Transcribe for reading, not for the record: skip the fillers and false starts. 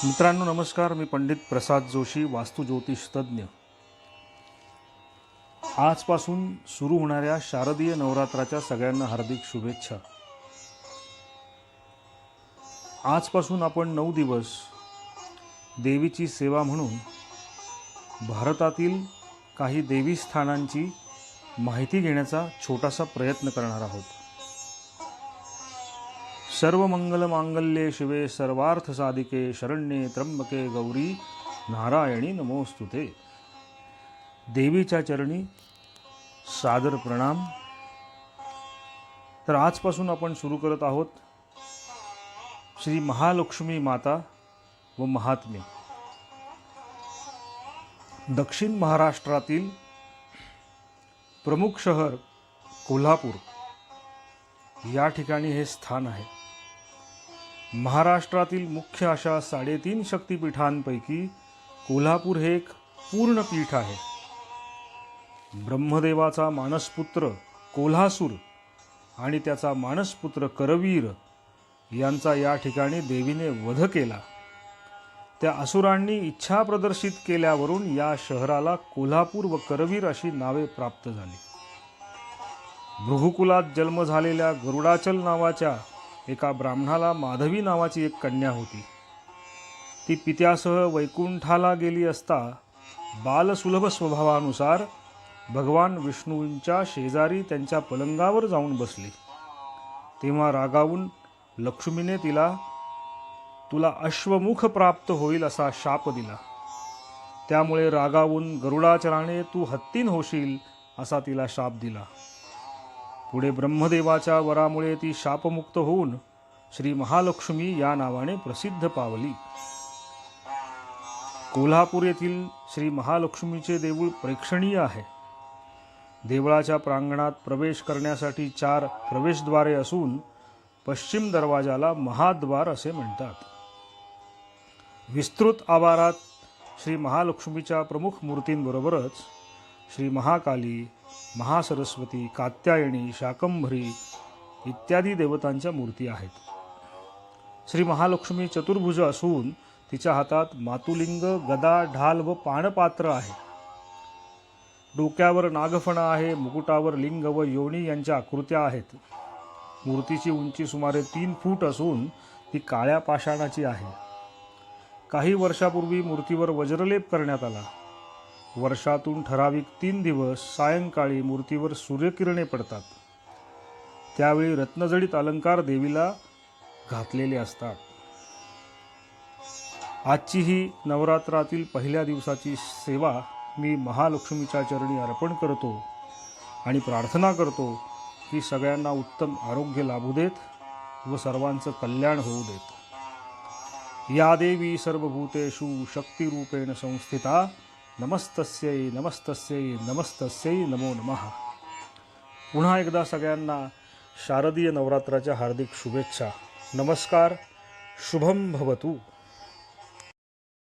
मित्रांनो नमस्कार. मी पंडित प्रसाद जोशी, वास्तुज्योतिष तज्ञ. आजपासून सुरू होणाऱ्या शारदीय नवरात्राच्या सगळ्यांना हार्दिक शुभेच्छा. आजपासून आपण 9 दिवस देवीची सेवा म्हणून भारतातील काही देवी स्थानांची माहिती घेण्याचा छोटासा प्रयत्न करणार आहोत. सर्व मंगल मांगल्ये शिवे सर्वार्थ साधिके शरण्ये त्र्यंबके गौरी नारायणी नमोस्तुते. देवीच्या चरणी सादर प्रणाम. तर आजपासून आपण सुरू करत आहोत श्री महालक्ष्मी माता व महात्म्य. दक्षिण महाराष्ट्रातील प्रमुख शहर कोल्हापूर या ठिकाणी हे स्थान आहे. महाराष्ट्रातील मुख्य अशा 3.5 शक्तिपीठांपैकी कोल्हापूर हे एक पूर्ण पीठ आहे. ब्रह्मदेवाचा मानसपुत्र कोल्हासूर आणि त्याचा मानसपुत्र करवीर यांचा या ठिकाणी देवीने वध केला. त्या असुरांनी इच्छा प्रदर्शित केल्यावरून या शहराला कोल्हापूर व करवीर अशी नावे प्राप्त झाली. भृगुकुलात जन्म झालेल्या गरुडाचल नावाच्या एका ब्राह्मणाला माधवी नावाची एक कन्या होती. ती पित्यासह वैकुंठाला गेली असता बालसुलभ स्वभावानुसार भगवान विष्णूंच्या शेजारी त्यांच्या पलंगावर जाऊन बसली. तेव्हा रागावून लक्ष्मीने तुला अश्वमुख प्राप्त होईल असा शाप दिला. त्यामुळे रागावून गरुडाचलाने तू हत्तीन होशील असा तिला शाप दिला. पुढे ब्रह्मदेवाच्या वरामुळे ती शापमुक्त होऊन श्री महालक्ष्मी या नावाने प्रसिद्ध पावली. कोल्हापूर येथील श्री महालक्ष्मीचे देऊळ प्रेक्षणीय आहे. देवळाच्या प्रांगणात प्रवेश करण्यासाठी 4 प्रवेशद्वारे असून पश्चिम दरवाजाला महाद्वार असे म्हणतात. विस्तृत आवारात श्री महालक्ष्मीच्या प्रमुख मूर्तींबरोबरच श्री महाकाली, महासरस्वती, कात्यायनी, शाकंभरी इत्यादी देवतांच्या मूर्ती आहेत. श्री महालक्ष्मी चतुर्भुज असून तिच्या हातात मातुलिंग, गदा, ढाल व पाणपात्र आहे. डोक्यावर नागफणा आहे. मुकुटावर लिंग व योनी यांच्या आकृत्या आहेत. मूर्तीची उंची सुमारे 3 फूट असून ती काळ्या पाषाणाची आहे. काही वर्षापूर्वी मूर्तीवर वज्रलेप करण्यात आला. वर्षातून ठराविक 3 दिवस सायंकाळी मूर्तीवर सूर्यकिरणे पडतात. त्यावेळी रत्नजडित अलंकार देवीला घातलेले असतात. आजची ही नवरात्रातील पहिल्या दिवसाची सेवा मी महालक्ष्मीच्या चरणी अर्पण करतो आणि प्रार्थना करतो की सगळ्यांना उत्तम आरोग्य लाभू देत व सर्वांचं कल्याण होऊ देत. या देवी सर्वभूतेषु शक्तिरूपेण संस्थिता नमस्तस्यै नमस्तस्यै नमस्तस्यै नमो नमः. पुन्हा एकदा सगळ्यांना शारदीय नवरात्राच्या हार्दिक शुभेच्छा. नमस्कार. शुभम भवतु.